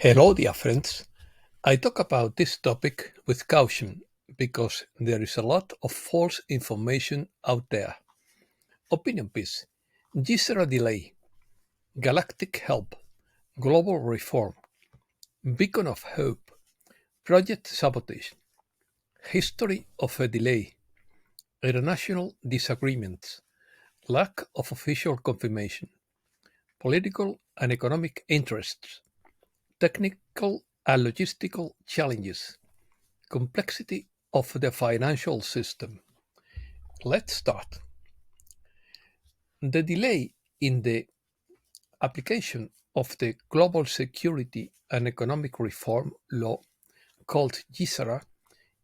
Hello, dear friends. I talk about this topic with caution because there is a lot of false information out there. Opinion piece: Gesara Delay, Galactic Help, Global Reform, Beacon of Hope, Project Sabotage, History of a Delay, International Disagreements, Lack of Official Confirmation, Political and Economic Interests, Technical and Logistical Challenges, Complexity of the financial system. Let's start. The delay in the application of the Global Security and Economic Reform Law, called GISARA,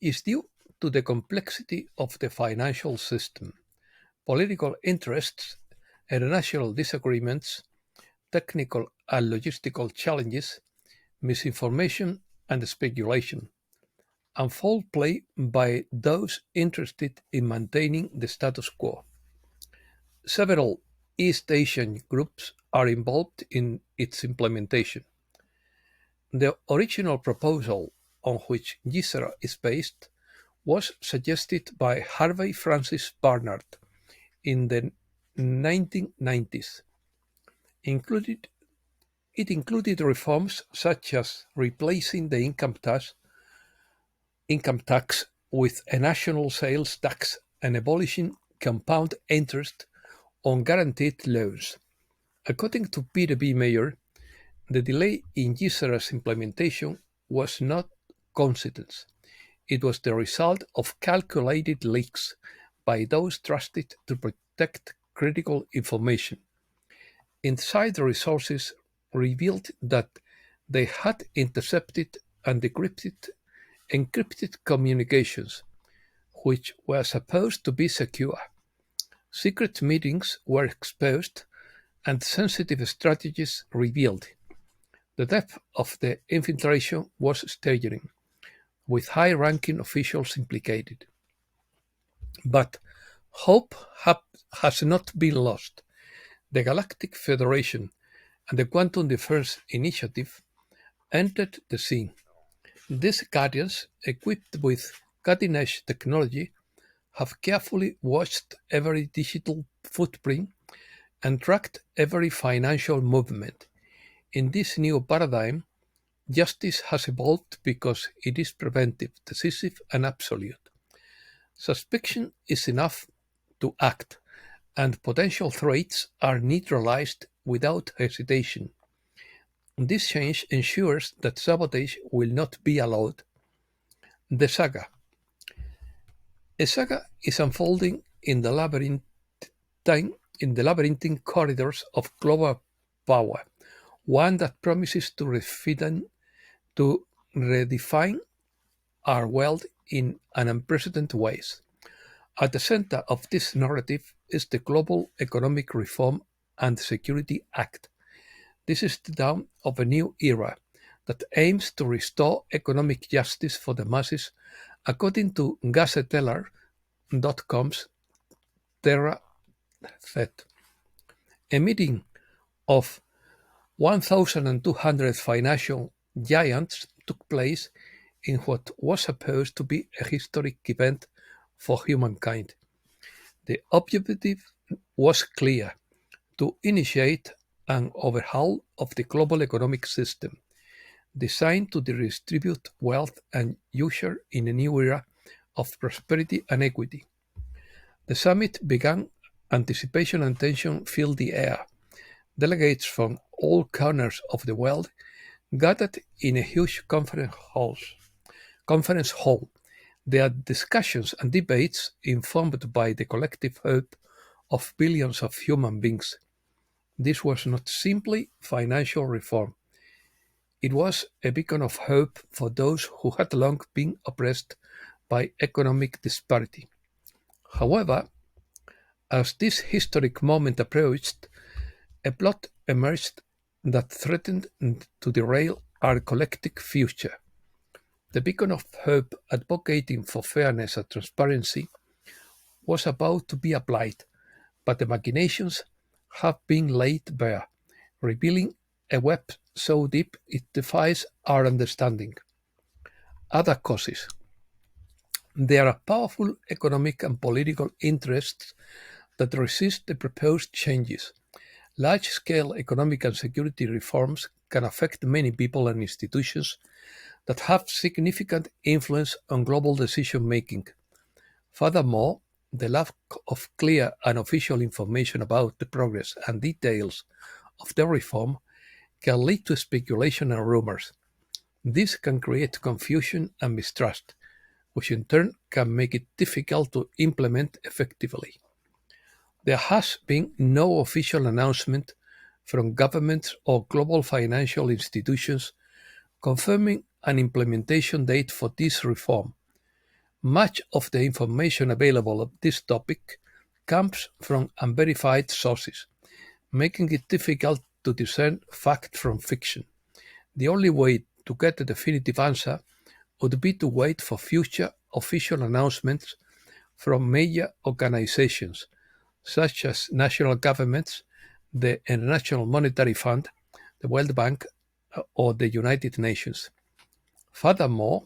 is due to the complexity of the financial system, political interests, international disagreements, technical and logistical challenges, misinformation and speculation, and foul play by those interested in maintaining the status quo. Several East Asian groups are involved in its implementation. The original proposal on which Gisera is based was suggested by Harvey Francis Barnard in the 1990s. Included, it included reforms such as replacing the income tax with a national sales tax and abolishing compound interest on guaranteed loans. According to Peter Mayer, the delay in Gisara's implementation was not coincidence. It was the result of calculated leaks by those trusted to protect critical information. Insider resources revealed that they had intercepted and encrypted communications, which were supposed to be secure. Secret meetings were exposed and sensitive strategies revealed. The depth of the infiltration was staggering, with high-ranking officials implicated. But hope has not been lost. The Galactic Federation and the Quantum Defense Initiative entered the scene. These guardians, equipped with cutting-edge technology, have carefully watched every digital footprint and tracked every financial movement. In this new paradigm, justice has evolved because it is preventive, decisive, and absolute. Suspicion is enough to act, and potential threats are neutralized without hesitation. This change ensures that sabotage will not be allowed. The saga. A saga is unfolding in the labyrinthine corridors of global power, one that promises to redefine our world in an unprecedented ways. At the center of this narrative is the Global Economic Reform and Security Act. This is the dawn of a new era that aims to restore economic justice for the masses, according to Gazetteller.com's Terra Fed. A meeting of 1,200 financial giants took place in what was supposed to be a historic event for humankind. The objective was clear: to initiate an overhaul of the global economic system, designed to redistribute wealth and usher in a new era of prosperity and equity. The summit began, anticipation and tension filled the air. Delegates from all corners of the world gathered in a huge conference hall, their discussions and debates informed by the collective hope of billions of human beings. This was not simply financial reform, it was a beacon of hope for those who had long been oppressed by economic disparity. However, as this historic moment approached, a plot emerged that threatened to derail our collective future. The beacon of hope advocating for fairness and transparency was about to be applied, but the machinations have been laid bare, revealing a web so deep it defies our understanding. Other causes. There are powerful economic and political interests that resist the proposed changes. Large-scale economic and security reforms can affect many people and institutions that have significant influence on global decision-making. Furthermore, the lack of clear and official information about the progress and details of the reform can lead to speculation and rumors. This can create confusion and mistrust, which in turn can make it difficult to implement effectively. There has been no official announcement from governments or global financial institutions confirming an implementation date for this reform. Much of the information available on this topic comes from unverified sources, making it difficult to discern fact from fiction. The only way to get a definitive answer would be to wait for future official announcements from major organizations such as national governments, the International Monetary Fund, the World Bank, or the United Nations. Furthermore,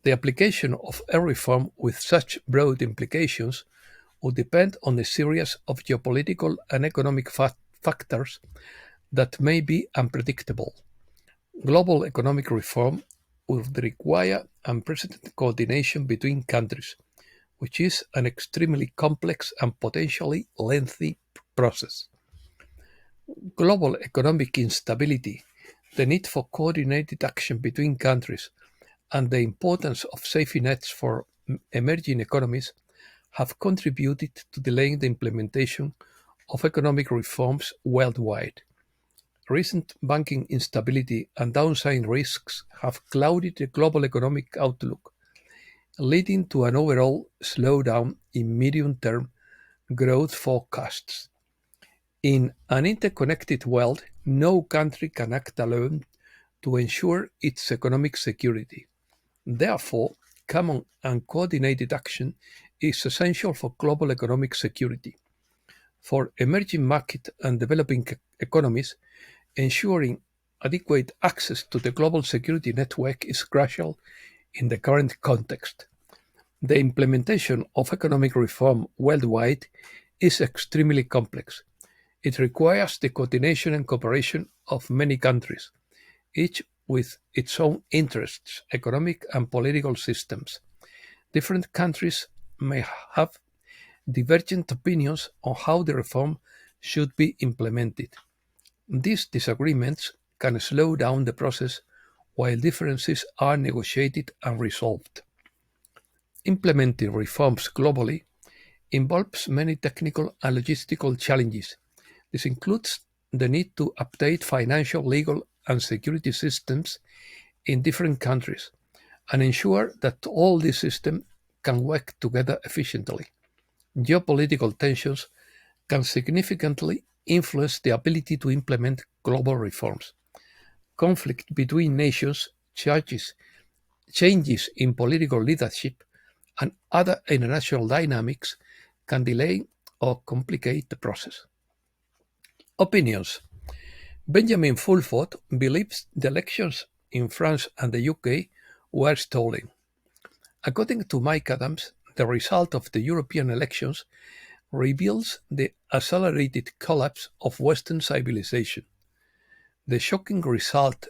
the application of a reform with such broad implications would depend on a series of geopolitical and economic factors that may be unpredictable. Global economic reform would require unprecedented coordination between countries, which is an extremely complex and potentially lengthy process. Global economic instability, the need for coordinated action between countries, and the importance of safety nets for emerging economies have contributed to delaying the implementation of economic reforms worldwide. Recent banking instability and downside risks have clouded the global economic outlook, leading to an overall slowdown in medium-term growth forecasts. In an interconnected world, no country can act alone to ensure its economic security. Therefore, common and coordinated action is essential for global economic security. For emerging market and developing economies, ensuring adequate access to the global security network is crucial in the current context. The implementation of economic reform worldwide is extremely complex. It requires the coordination and cooperation of many countries, each with its own interests, economic and political systems. Different countries may have divergent opinions on how the reform should be implemented. These disagreements can slow down the process while differences are negotiated and resolved. Implementing reforms globally involves many technical and logistical challenges. This includes the need to update financial, legal, and security systems in different countries and ensure that all these systems can work together efficiently. Geopolitical tensions can significantly influence the ability to implement global reforms. Conflict between nations, changes in political leadership, and other international dynamics can delay or complicate the process. Opinions. Benjamin Fulford believes the elections in France and the UK were stolen. According to Mike Adams, the result of the European elections reveals the accelerated collapse of Western civilization. The shocking result,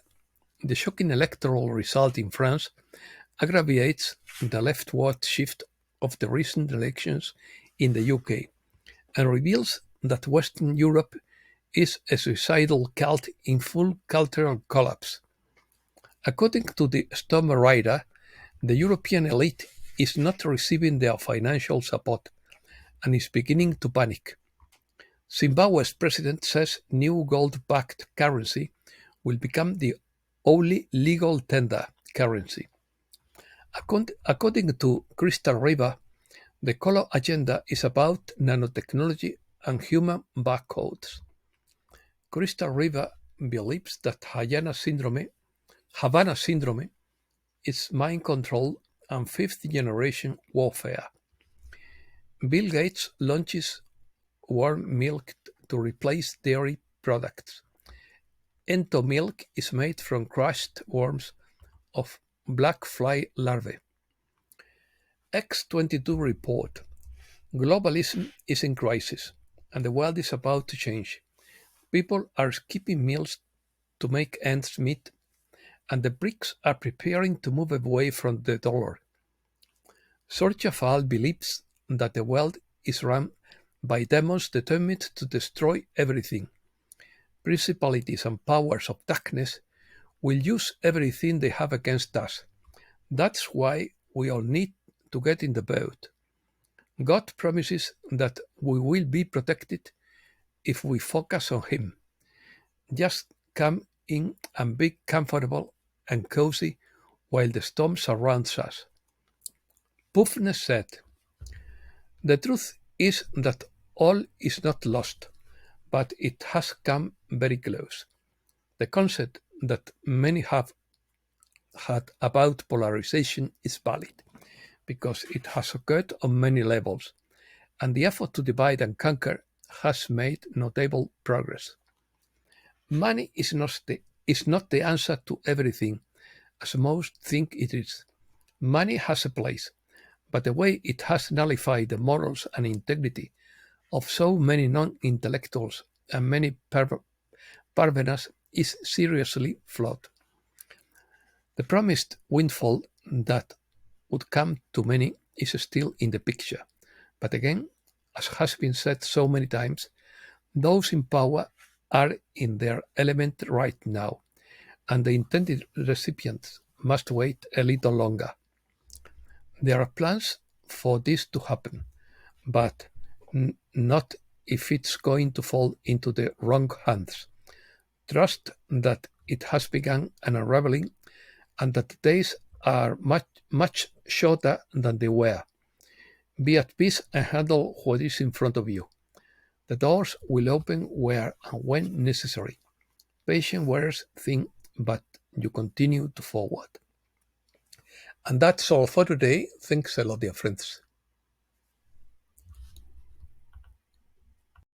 the shocking electoral result in France aggravates the leftward shift of the recent elections in the UK and reveals that Western Europe is a suicidal cult in full cultural collapse. According to the Storm Rider, the European elite is not receiving their financial support and is beginning to panic. Zimbabwe's president says new gold-backed currency will become the only legal tender currency. According to Crystal River, the Color agenda is about nanotechnology and human barcodes. Crystal River believes that Havana syndrome is mind control and fifth-generation warfare. Bill Gates launches warm milk to replace dairy products. Ento milk is made from crushed worms of black fly larvae. X22 report: Globalism is in crisis, and the world is about to change. People are skipping meals to make ends meet, and the BRICS are preparing to move away from the dollar. Sorchafal believes that the world is run by demons determined to destroy everything. Principalities and powers of darkness will use everything they have against us. That's why we all need to get in the boat. God promises that we will be protected if we focus on Him. Just come in and be comfortable and cozy while the storm surrounds us. Puffness said, "The truth is that all is not lost, but it has come very close. The concept that many have had about polarization is valid, because it has occurred on many levels, and the effort to divide and conquer has made notable progress. Money is not the answer to everything, as most think it is. Money has a place, but the way it has nullified the morals and integrity of so many non-intellectuals and many parveners is seriously flawed. The promised windfall that would come to many is still in the picture, but again, as has been said so many times, those in power are in their element right now, and the intended recipients must wait a little longer. There are plans for this to happen, but not if it's going to fall into the wrong hands. Trust that it has begun an unraveling and that the days are much shorter than they were. Be at peace and handle what is in front of you. The doors will open where and when necessary. Patience wears thin, but you continue to forward." And that's all for today. Thanks a lot, dear friends.